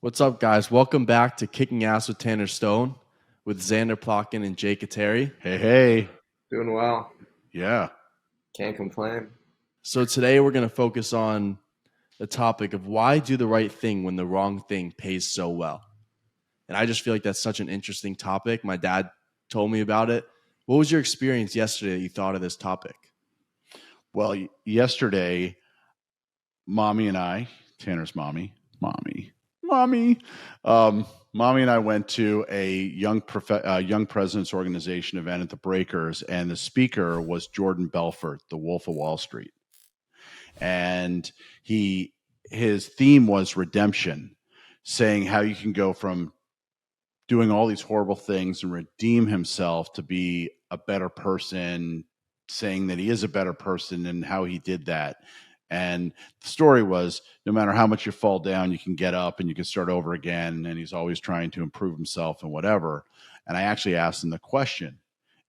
What's up, guys? Welcome back to Kicking Ass with Tanner Stone with Xander Plotkin and Jake Kateri. Hey. Doing well. Yeah. Can't complain. So today we're going to focus on the topic of why do the right thing when the wrong thing pays so well. And I just feel like that's such an interesting topic. My dad told me about it. What was your experience yesterday that you thought of this topic? Well, yesterday, mommy and I, Tanner's mommy, mommy and I went to a young presidents organization event at the Breakers, and the speaker was Jordan Belfort, the Wolf of Wall Street. And his theme was redemption, saying how you can go from doing all these horrible things and redeem himself to be a better person, saying that he is a better person and how he did that. And the story was no matter how much you fall down, you can get up and you can start over again. And he's always trying to improve himself and whatever. And I actually asked him the question.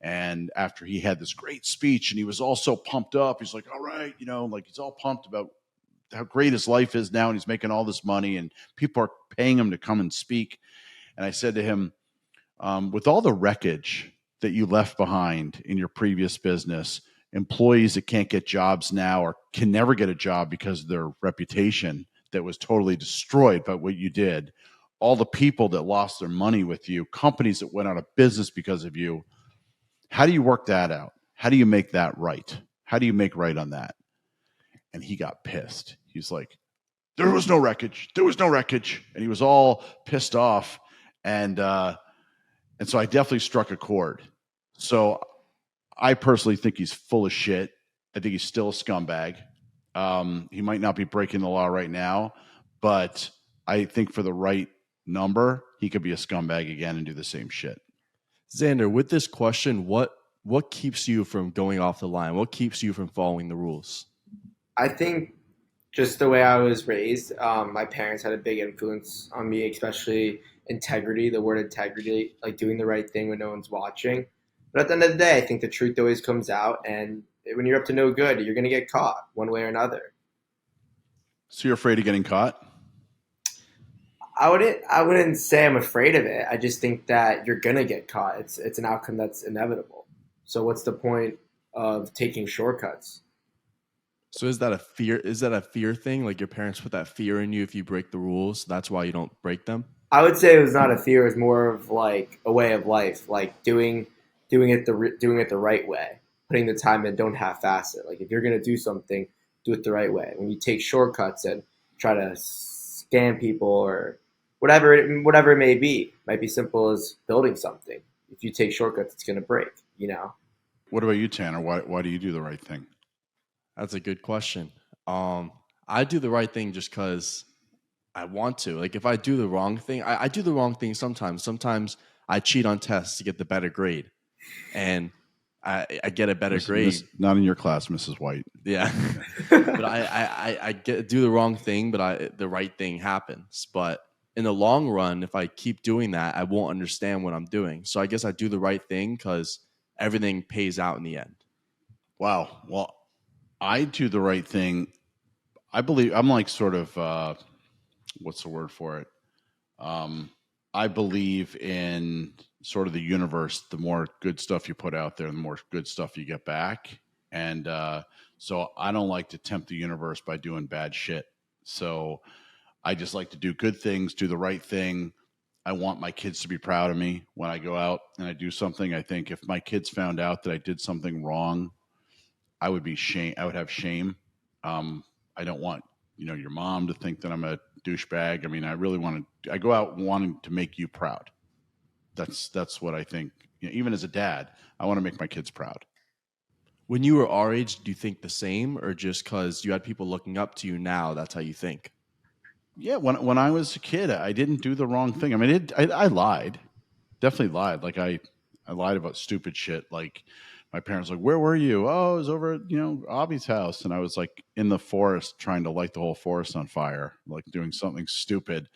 And after he had this great speech and he was all so pumped up, he's like, all right, like he's all pumped about how great his life is now. And he's making all this money and people are paying him to come and speak. And I said to him, with all the wreckage that you left behind in your previous business, employees that can't get jobs now or can never get a job because of their reputation that was totally destroyed by what you did, all the people that lost their money with you, companies that went out of business because of you, how do you work that out? How do you make that right? How do you make right on that? And he got pissed. He's like, there was no wreckage. There was no wreckage. And he was all pissed off. And so I definitely struck a chord. So I personally think he's full of shit. I think he's still a scumbag. He might not be breaking the law right now, but I think for the right number, he could be a scumbag again and do the same shit. Xander, with this question, what keeps you from going off the line? What keeps you from following the rules? I think just the way I was raised, my parents had a big influence on me, especially integrity, the word integrity, like doing the right thing when no one's watching. But at the end of the day, I think the truth always comes out. And when you're up to no good, you're going to get caught one way or another. So you're afraid of getting caught? I wouldn't say I'm afraid of it. I just think that you're going to get caught. It's an outcome that's inevitable. So what's the point of taking shortcuts? So is that a fear? Is that a fear thing? Like your parents put that fear in you if you break the rules, that's why you don't break them? I would say it was not a fear. It was more of like a way of life, like doing it the right way, putting the time in. Don't half-ass it. Like if you're gonna do something, do it the right way. When you take shortcuts and try to scam people or whatever it might be simple as building something. If you take shortcuts, it's gonna break. You know. What about you, Tanner? Why do you do the right thing? That's a good question. I do the right thing just because I want to. Like if I do the wrong thing, I do the wrong thing sometimes. Sometimes I cheat on tests to get the better grade, and I get a better grade. Not in your class, Mrs. White. Yeah, but I do the wrong thing, but the right thing happens. But in the long run, if I keep doing that, I won't understand what I'm doing. So I guess I do the right thing because everything pays out in the end. Wow. Well, I do the right thing. I believe I'm like sort of what's the word for it? I believe in sort of the universe. The more good stuff you put out there, the more good stuff you get back. And so I don't like to tempt the universe by doing bad shit. So I just like to do good things, do the right thing. I want my kids to be proud of me when I go out and I do something. I think if my kids found out that I did something wrong, I would be shame. I would have shame. I don't want your mom to think that I'm a douchebag. I mean, I really want to. I go out wanting to make you proud. That's what I think. Even as a dad, I want to make my kids proud. When you were our age, do you think the same, or just because you had people looking up to you now, that's how you think? Yeah, when I was a kid, I didn't do the wrong thing. I mean, I lied, definitely lied. Like I lied about stupid shit. Like my parents were like, where were you? Oh, I was over at Avi's house, and I was like in the forest trying to light the whole forest on fire, like doing something stupid.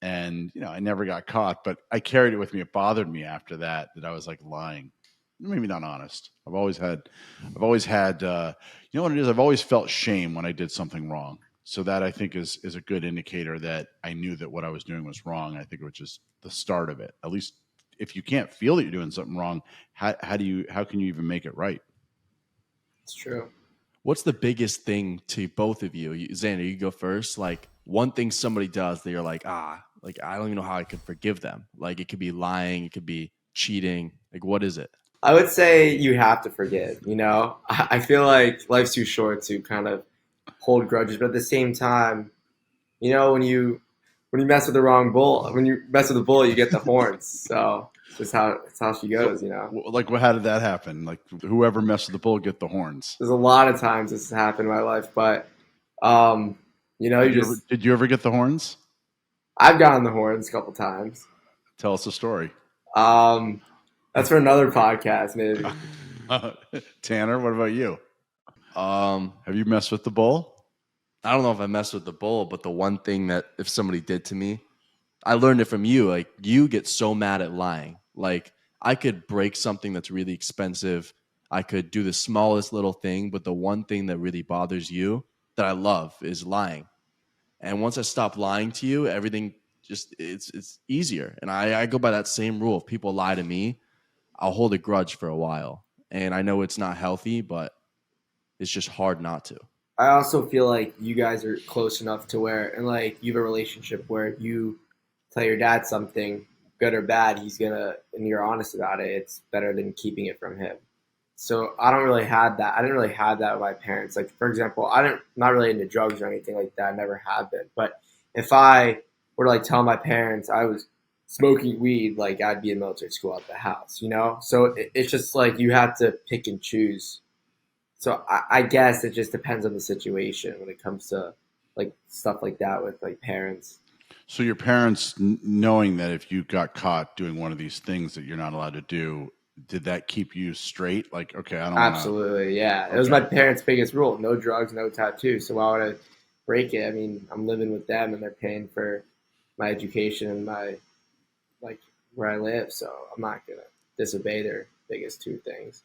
And I never got caught, but I carried it with me. It bothered me after that I was like lying. Maybe not honest. I've always had, you know what it is? I've always felt shame when I did something wrong. So that I think is a good indicator that I knew that what I was doing was wrong. I think it was just the start of it. At least if you can't feel that you're doing something wrong, how can you even make it right? It's true. What's the biggest thing to both of you? Xander, you go first. Like one thing somebody does that you're like, like I don't even know how I could forgive them. Like it could be lying, it could be cheating. Like what is it? I would say you have to forgive. I feel like life's too short to kind of hold grudges, but at the same time, when you mess with the wrong bull, when you mess with the bull, you get the horns. So it's how she goes. Like, how did that happen? Like, whoever messed with the bull get the horns. There's a lot of times this has happened in my life, but Did you ever get the horns? I've gotten the horns a couple times. Tell us a story. That's for another podcast, maybe. Tanner, what about you? Have you messed with the bull? I don't know if I messed with the bull, but the one thing that if somebody did to me, I learned it from you. Like you get so mad at lying. Like I could break something that's really expensive. I could do the smallest little thing, but the one thing that really bothers you that I love is lying. And once I stop lying to you, everything just it's easier. And I go by that same rule. If people lie to me, I'll hold a grudge for a while. And I know it's not healthy, but it's just hard not to. I also feel like you guys are close enough to where, and like you have a relationship where if you tell your dad something, good or bad, and you're honest about it, it's better than keeping it from him. So I don't really have that. I didn't really have that with my parents. Like, for example, not really into drugs or anything like that. I never have been. But if I were to like tell my parents I was smoking weed, like I'd be in military school at the house. So it's just like you have to pick and choose. So I guess it just depends on the situation when it comes to like stuff like that with like parents. So your parents, knowing that if you got caught doing one of these things that you're not allowed to do, did that keep you straight? Like, okay, I don't want to. Absolutely, yeah. It was my parents' biggest rule: no drugs, no tattoos. So why would I break it? I mean, I'm living with them, and they're paying for my education and my like where I live. So I'm not gonna disobey their biggest two things.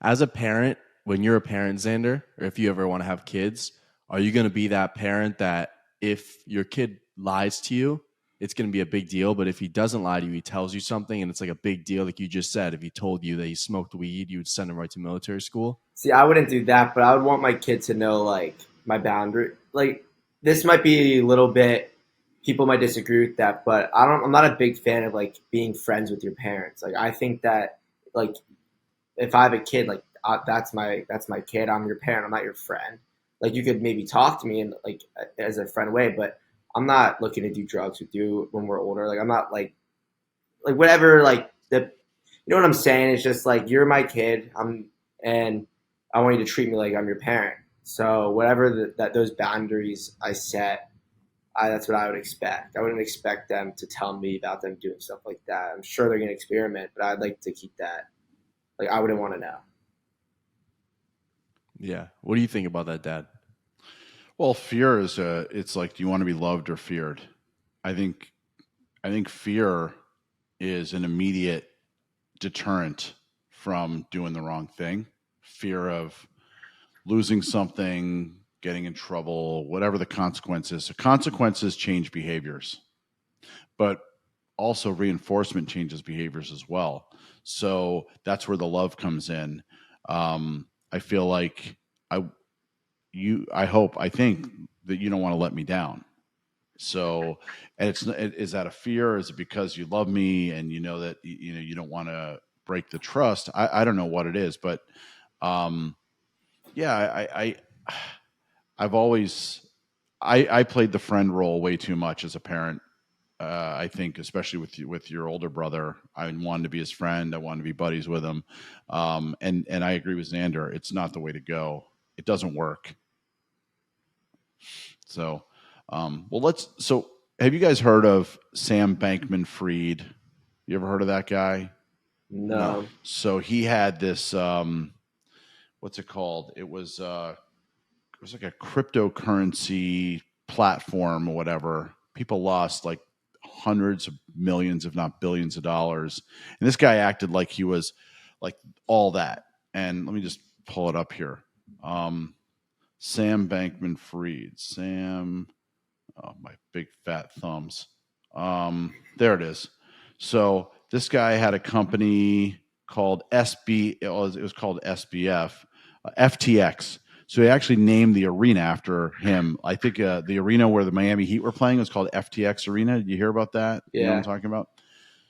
As a parent, when you're a parent, Xander, or if you ever want to have kids, are you going to be that parent that if your kid lies to you, it's going to be a big deal? But if he doesn't lie to you, he tells you something and it's like a big deal. Like you just said, if he told you that he smoked weed, you would send him right to military school. See, I wouldn't do that, but I would want my kid to know like my boundary. Like this might be a little bit. People might disagree with that, but I'm not a big fan of like being friends with your parents. Like I think that like if I have a kid, like that's my kid. I'm your parent. I'm not your friend. Like you could maybe talk to me and like as a friend way, but I'm not looking to do drugs with you when we're older. Like I'm not like whatever. Like you know what I'm saying? It's just like you're my kid. And I want you to treat me like I'm your parent. So whatever that those boundaries I set, that's what I would expect. I wouldn't expect them to tell me about them doing stuff like that. I'm sure they're going to experiment, but I'd like to keep that. Like I wouldn't want to know. Yeah. What do you think about that, Dad? Well, fear is it's like, do you want to be loved or feared? I think fear is an immediate deterrent from doing the wrong thing. Fear of losing something, getting in trouble, whatever the consequences. The consequences change behaviors, but also reinforcement changes behaviors as well. So that's where the love comes in. I feel like I think that you don't want to let me down. So, and is that a fear? Is it because you love me and you know that you don't want to break the trust? I don't know what it is, but yeah, I've always I played the friend role way too much as a parent. I think, especially with your older brother, I wanted to be his friend. I wanted to be buddies with him, and I agree with Xander. It's not the way to go. It doesn't work. So, So, have you guys heard of Sam Bankman-Fried? You ever heard of that guy? No. So he had this. What's it called? It was like a cryptocurrency platform or whatever. People lost like hundreds of millions, if not billions of dollars. And this guy acted like he was like all that. And let me just pull it up here. Sam Bankman-Fried. Sam. Oh, my big fat thumbs. There it is. So this guy had a company called SB. It was called SBF, FTX. So he actually named the arena after him. I think the arena where the Miami Heat were playing was called FTX Arena. Did you hear about that? You know what I'm talking about?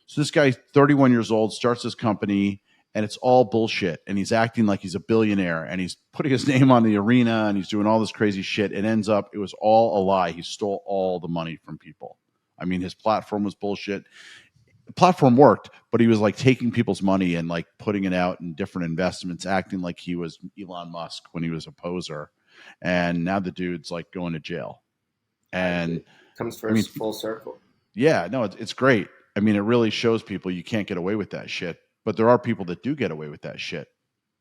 So this guy, 31 years old, starts this company, and it's all bullshit. And he's acting like he's a billionaire, and he's putting his name on the arena, and he's doing all this crazy shit. It ends up, it was all a lie. He stole all the money from people. I mean, his platform was bullshit. The platform worked, but he was like taking people's money and like putting it out in different investments, acting like he was Elon Musk when he was a poser. And now the dude's like going to jail. And It comes I mean, full circle. yeah, no, it's great. I mean, it really shows people you can't get away with that shit. But there are people that do get away with that shit,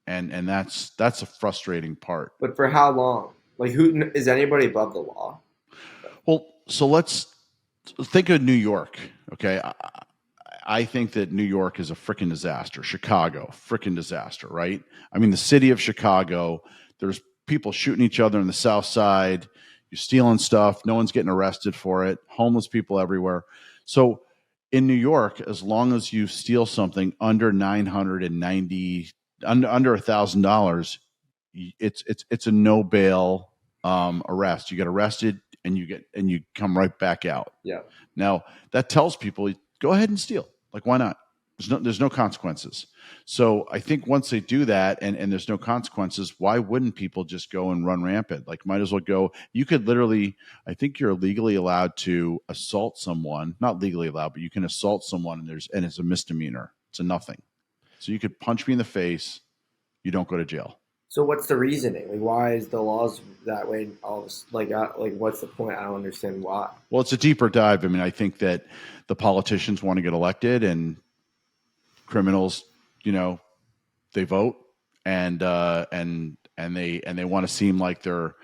and that's a frustrating part. But for how long? Like, who is anybody above the law? Well, so let's think of New York. Okay, I think that New York is a freaking disaster. Chicago, freaking disaster, right? I mean, the city of Chicago. There's people shooting each other on the South Side. You're stealing stuff. No one's getting arrested for it. Homeless people everywhere. So in New York, as long as you steal something under $990, under $1,000, it's a no bail arrest. You get arrested and you come right back out. Yeah. Now that tells people go ahead and steal. Like, why not? There's no consequences. So I think once they do that and there's no consequences, why wouldn't people just go and run rampant? Like, might as well go. You could literally, I think you're legally allowed to assault someone. Not legally allowed, but you can assault someone and it's a misdemeanor. It's a nothing. So you could punch me in the face. You don't go to jail. So what's the reasoning? Like, why is the laws that way? All this, like, what's the point? I don't understand why. Well, it's a deeper dive. I mean, I think that the politicians want to get elected, and criminals, they vote, and they want to seem like they're.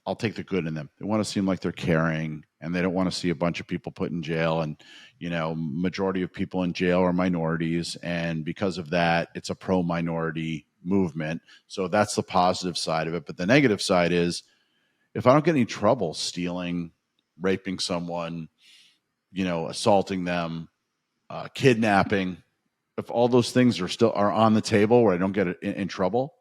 I'll take the good in them. They want to seem like they're caring, and they don't want to see a bunch of people put in jail. And majority of people in jail are minorities, and because of that, it's a pro-minority movement. So that's the positive side of it. But the negative side is, if I don't get any trouble stealing, raping someone, assaulting them, kidnapping, if all those things are on the table where I don't get in trouble,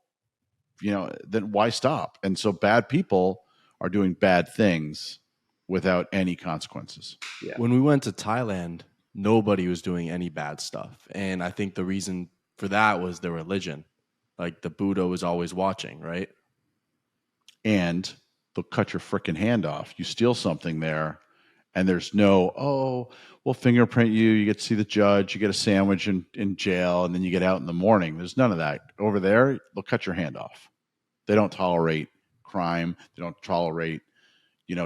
then why stop? And so bad people are doing bad things without any consequences. Yeah. When we went to Thailand, nobody was doing any bad stuff. And I think the reason for that was their religion. Like, the Buddha was always watching, right? And they'll cut your freaking hand off. You steal something there, and there's no, we'll fingerprint you. You get to see the judge. You get a sandwich in jail, and then you get out in the morning. There's none of that. Over there, they'll cut your hand off. They don't tolerate crime. They don't tolerate,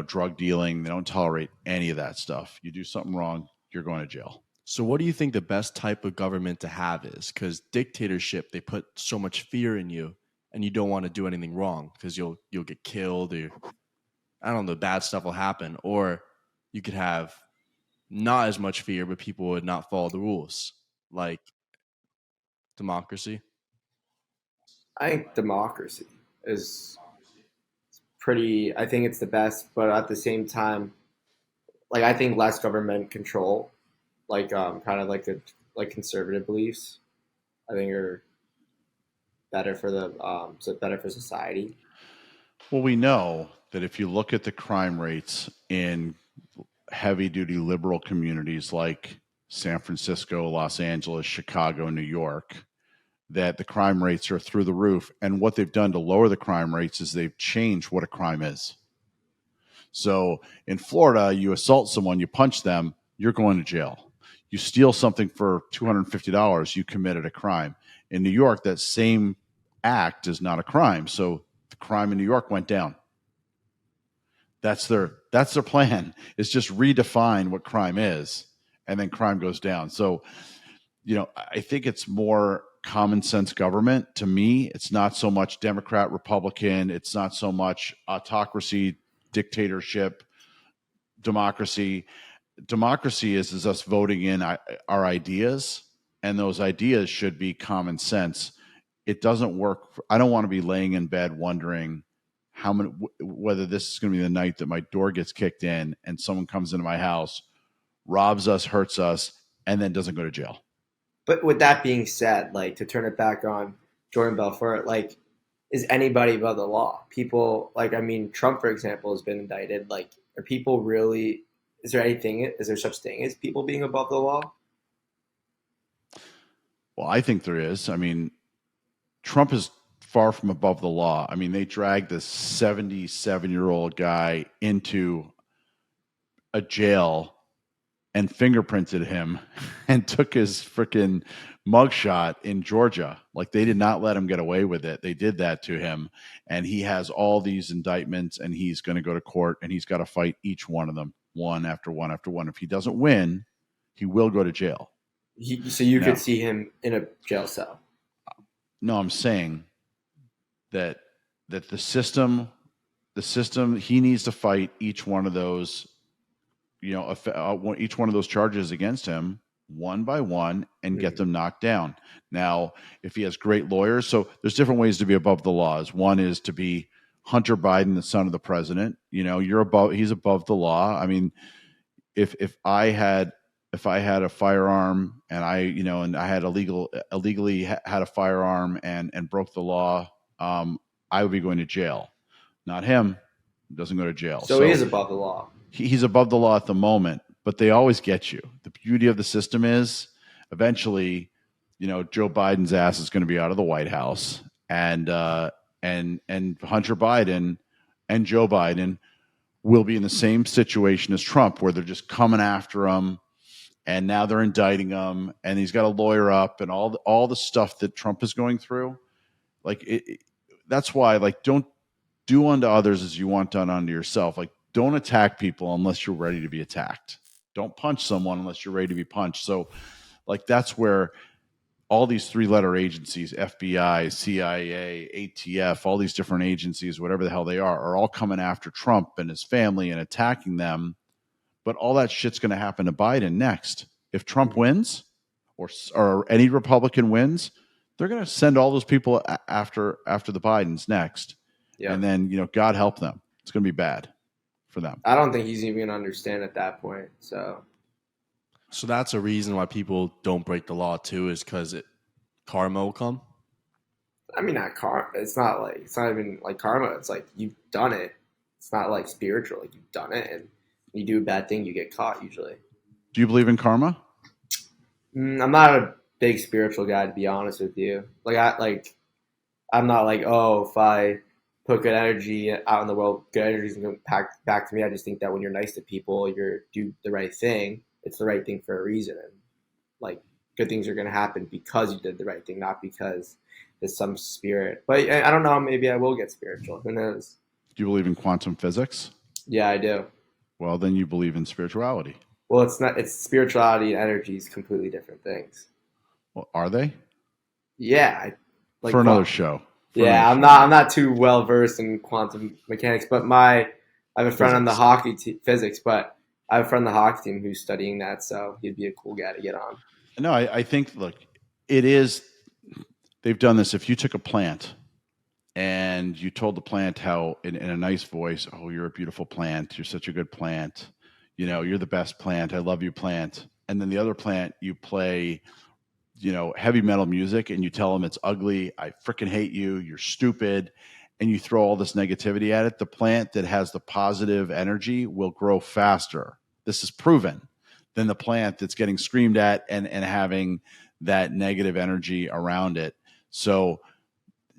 drug dealing. They don't tolerate any of that stuff. You do something wrong, you're going to jail. So what do you think the best type of government to have is? Because dictatorship, they put so much fear in you, and you don't want to do anything wrong because you'll get killed, or I don't know, bad stuff will happen. Or you could have not as much fear, but people would not follow the rules, like democracy. I think democracy is pretty. I think it's the best, but at the same time, like, I think less government control, like kind of like conservative beliefs, I think are better for better for society. Well, we know that if you look at the crime rates in heavy duty liberal communities like San Francisco, Los Angeles, Chicago, New York, that the crime rates are through the roof. And what they've done to lower the crime rates is they've changed what a crime is. So in Florida, you assault someone, you punch them, you're going to jail. You steal something for $250, you committed a crime. In New York, that same act is not a crime. So the crime in New York went down. That's their plan, is just redefine what crime is, and then crime goes down. So, I think it's more common sense government. To me, it's not so much Democrat, Republican. It's not so much autocracy, dictatorship, democracy. Democracy is us voting in our ideas, and those ideas should be common sense. It doesn't work. I don't want to be laying in bed wondering whether this is going to be the night that my door gets kicked in and someone comes into my house, robs us, hurts us, and then doesn't go to jail. But with that being said, like to turn it back on Jordan Belfort, like is anybody above the law? People like I mean Trump, for example, has been indicted. Like are people really? Is there such thing as people being above the law? Well, I think there is. I mean, Trump is far from above the law. I mean, they dragged this 77-year-old guy into a jail and fingerprinted him and took his freaking mugshot in Georgia. Like they did not let him get away with it. They did that to him. And he has all these indictments and he's going to go to court and he's got to fight each one of them, one after one after one. If he doesn't win, he will go to jail. So you could see him in a jail cell. No, I'm saying that the system, he needs to fight each one of those, each one of those charges against him one by one and get them knocked down. Now, if he has great lawyers, so there's different ways to be above the laws. One is to be Hunter Biden, the son of the president. He's above the law. I mean, if I had a firearm and I had illegally had a firearm and broke the law, I would be going to jail. Not him. Doesn't go to jail. So he is above the law. He's above the law at the moment, but they always get you. The beauty of the system is eventually, Joe Biden's ass is going to be out of the White House, and Hunter Biden and Joe Biden will be in the same situation as Trump, where they're just coming after him, and now they're indicting him, and he's got a lawyer up, and all the stuff that Trump is going through. That's why, don't do unto others as you want done unto yourself. Don't attack people unless you're ready to be attacked. Don't punch someone unless you're ready to be punched. So, that's where all these three-letter agencies, FBI, CIA, ATF, all these different agencies, whatever the hell they are all coming after Trump and his family and attacking them. But all that shit's going to happen to Biden next. If Trump wins or any Republican wins, they're going to send all those people after the Bidens next. Yeah. And then, God help them. It's going to be bad for them. I don't think he's even going to understand at that point. So that's a reason why people don't break the law too, is because karma will come. I mean, not karma. It's not even like karma. It's like you've done it. It's not like spiritual. Like you've done it, and you do a bad thing, you get caught usually. Do you believe in karma? I'm not a big spiritual guy, to be honest with you. I'm not like, if I put good energy out in the world, good energy is going to come back to me. I just think that when you're nice to people, you do the right thing. It's the right thing for a reason. And good things are going to happen because you did the right thing, not because there's some spirit. But I don't know. Maybe I will get spiritual. Who knows? Do you believe in quantum physics? Yeah, I do. Well, then you believe in spirituality. Well, it's not. It's spirituality and energy is completely different things. Well, are they? Yeah. For another show. I'm not too well versed in quantum mechanics, but I have a friend on the hockey team, physics, but I have a friend on the hockey team who's studying that, so he'd be a cool guy to get on. No, I think, look, it is, they've done this. If you took a plant and you told the plant how, in a nice voice, oh, you're a beautiful plant, you're such a good plant, you're the best plant, I love you, plant. And then the other plant, you play, heavy metal music and you tell them it's ugly, I freaking hate you, you're stupid, and you throw all this negativity at it, the plant that has the positive energy will grow faster. This is proven than the plant that's getting screamed at and having that negative energy around it. So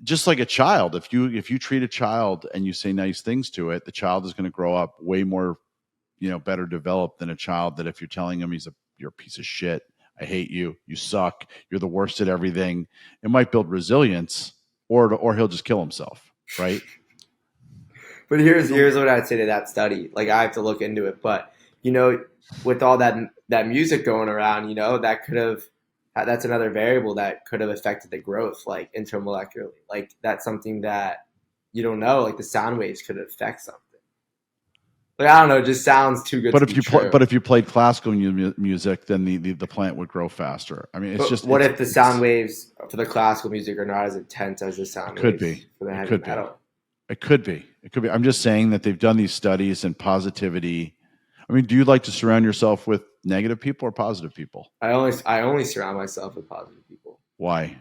just like a child, if you treat a child and you say nice things to it, the child is going to grow up way more, better developed than a child that if you're telling him you're a piece of shit, I hate you, you suck, you're the worst at everything, it might build resilience or he'll just kill himself, right? But here's what I'd say to that study. I have to look into it, but with all that music going around, that's another variable that could have affected the growth, intermolecularly. That's something that you don't know. The sound waves could affect something. I don't know. It just sounds too good. But if you played classical music, then the plant would grow faster. I mean, what if the sound waves for the classical music are not as intense as the sound waves for the heavy metal? It could be. It could be. I'm just saying that they've done these studies and positivity. I mean, do you like to surround yourself with negative people or positive people? I only surround myself with positive people Why?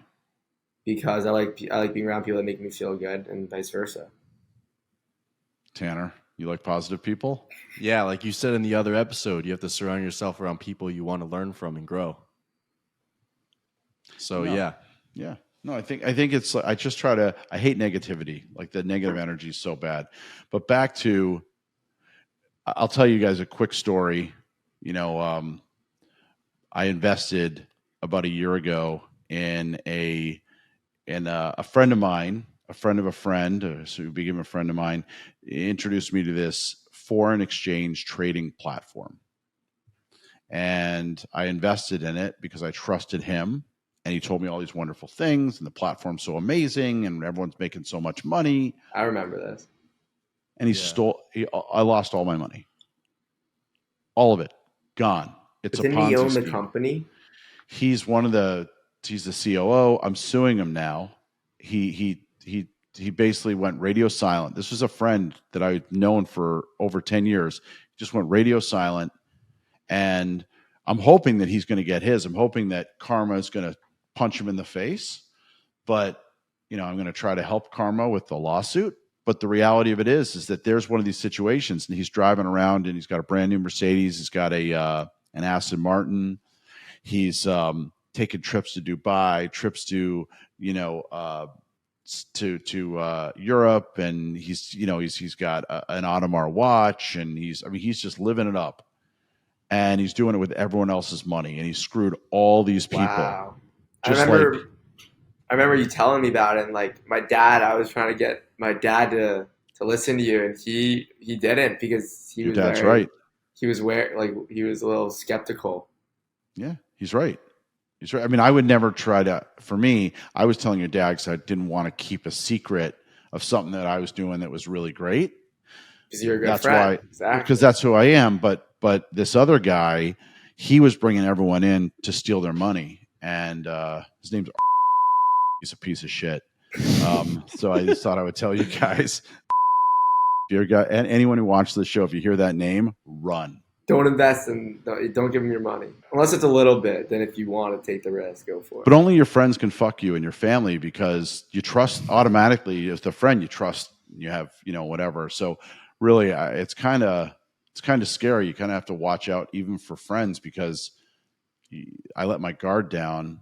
because I like being around people that make me feel good and vice versa. Tanner, you like positive people? Yeah, like you said in the other episode, you have to surround yourself around people you want to learn from and grow. So No. yeah. Yeah. No, I think it's I just try to I hate negativity. Like the negative energy is so bad. But back to I'll tell you guys a quick story. You know, I invested about a year ago in a friend of mine, a friend of a friend, so who became a friend of mine, introduced me to this foreign exchange trading platform. And I invested in it because I trusted him. And he told me all these wonderful things, and the platform's so amazing, and everyone's making so much money. I remember this. And I lost all my money, all of it, gone. It's But a didn't he Ponzi own the scheme. company? He's he's the COO. I'm suing him now. He basically went radio silent. This was a friend that I've known for over 10 years. He just went radio silent. And I'm hoping that he's going to get his. I'm hoping that karma is going to punch him in the face. But, I'm going to try to help karma with the lawsuit. But the reality of it is that there's one of these situations, and he's driving around, and he's got a brand new Mercedes. He's got an Aston Martin. He's taking trips to Dubai, trips to Europe, and he's got an Audemars watch, and he's just living it up, and he's doing it with everyone else's money, and he's screwed all these people. Wow. Just I remember you telling me about it, and like my dad, I was trying to get my dad to listen to you, and he didn't because your dad's right. He was he was a little skeptical. Yeah, he's right. He's right. I mean, I would never try to. For me, I was telling your dad because I didn't want to keep a secret of something that I was doing that was really great. Because you're a good That's friend. why, Exactly. because that's who I am. But this other guy, he was bringing everyone in to steal their money, and his name's he's a piece of shit. So I just thought I would tell you guys. If you're got anyone who watches the show, if you hear that name, run. Don't invest in. Don't give them your money unless it's a little bit. Then if you want to take the risk, go for it. But only your friends can fuck you and your family because you trust automatically as the friend you trust. You have whatever. So really, it's kind of scary. You kind of have to watch out even for friends because I let my guard down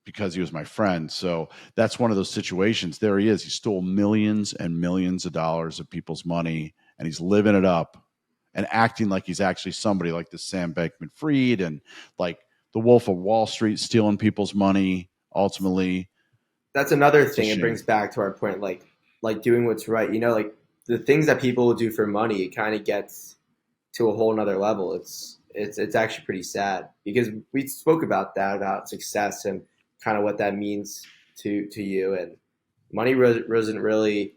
because he was my friend. So that's one of those situations. There he is. He stole millions and millions of dollars of people's money, and he's living it up and acting like he's actually somebody like this Sam Bankman-Fried and like the Wolf of Wall Street stealing people's money. Ultimately, that's another thing. It brings back to our point, like doing what's right. Like the things that people will do for money, it kind of gets to a whole nother level. It's actually pretty sad because we spoke about that, about success and kind of what that means to you, and money wasn't really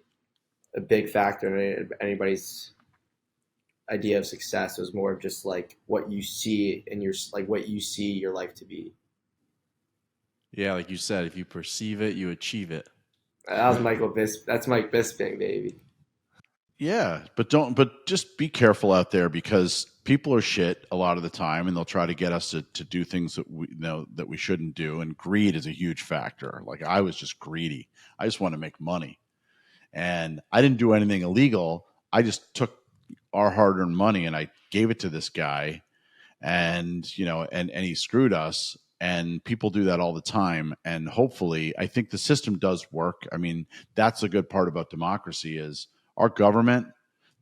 a big factor in anybody's idea of success. It was more of just like what you see in what you see your life to be. Yeah, like you said, if you perceive it, you achieve it. That was that's Mike Bisping, baby. Yeah, but just be careful out there because people are shit a lot of the time, and they'll try to get us to do things that we shouldn't do. And greed is a huge factor. Like I was just greedy. I just want to make money, and I didn't do anything illegal. I just took our hard-earned money and I gave it to this guy, and and he screwed us. And people do that all the time. And hopefully, I think the system does work. I mean, that's a good part about democracy is our government,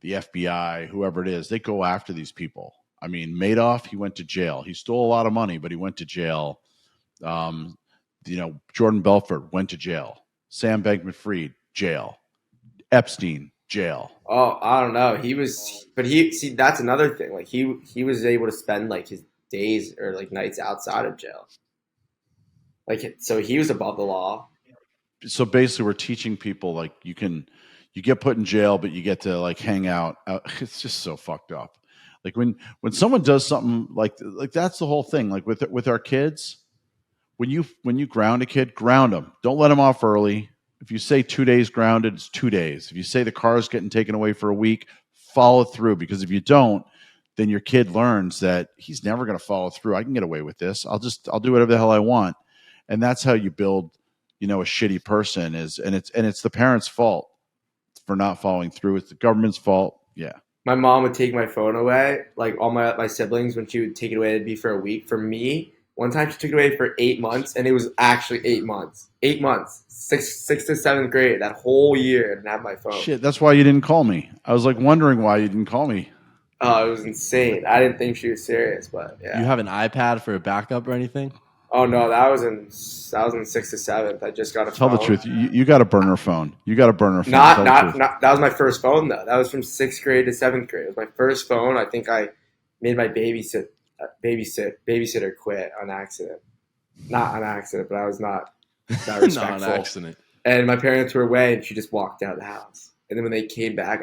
the FBI, whoever it is, they go after these people. I mean, Madoff, he went to jail. He stole a lot of money, but he went to jail. Jordan Belfort went to jail. Sam Bankman-Fried, jail. Epstein, jail. Oh, I don't know. That's another thing. Like he was able to spend like his days or like nights outside of jail. Like, so he was above the law. So basically we're teaching people like you get put in jail, but you get to like hang out. It's just so fucked up. Like when someone does something like that's the whole thing. Like with our kids, when you ground a kid, ground them. Don't let them off early. If you say 2 days grounded, it's 2 days. If you say the car is getting taken away for a week, follow through, because if you don't, then your kid learns that he's never going to follow through. I can get away with this. I'll do whatever the hell I want. And that's how you build, a shitty person and it's the parents' fault for not following through. It's the government's fault. Yeah. My mom would take my phone away, like all my siblings, when she would take it away, it'd be for a week. For me, one time she took it away for 8 months, and it was actually 8 months. 8 months, sixth to seventh grade, that whole year, I didn't have my phone. Shit, that's why you didn't call me. I was like wondering why you didn't call me. Oh, it was insane. I didn't think she was serious, but yeah. You have an iPad for a backup or anything? Oh no, that was in sixth to seventh. I just got a Tell phone. the truth. You got a burner phone. You got a burner phone. Not. That was my first phone though. That was from sixth grade to seventh grade. It was my first phone. I think I made my babysitter quit on accident. Not on accident, but I was not respectful. Not an accident. And my parents were away, and she just walked out of the house. And then when they came back,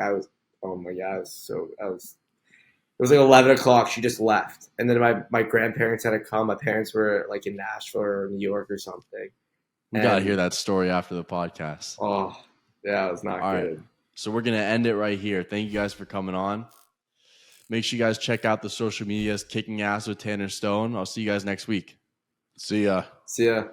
oh my god, it was like 11 o'clock. She just left. And then my grandparents had to come. My parents were like in Nashville or New York or something. We got to hear that story after the podcast. Oh, yeah, it was not All good. right. So we're going to end it right here. Thank you guys for coming on. Make sure you guys check out the social medias, Kicking Ass with Tanner Stone. I'll see you guys next week. See ya. See ya.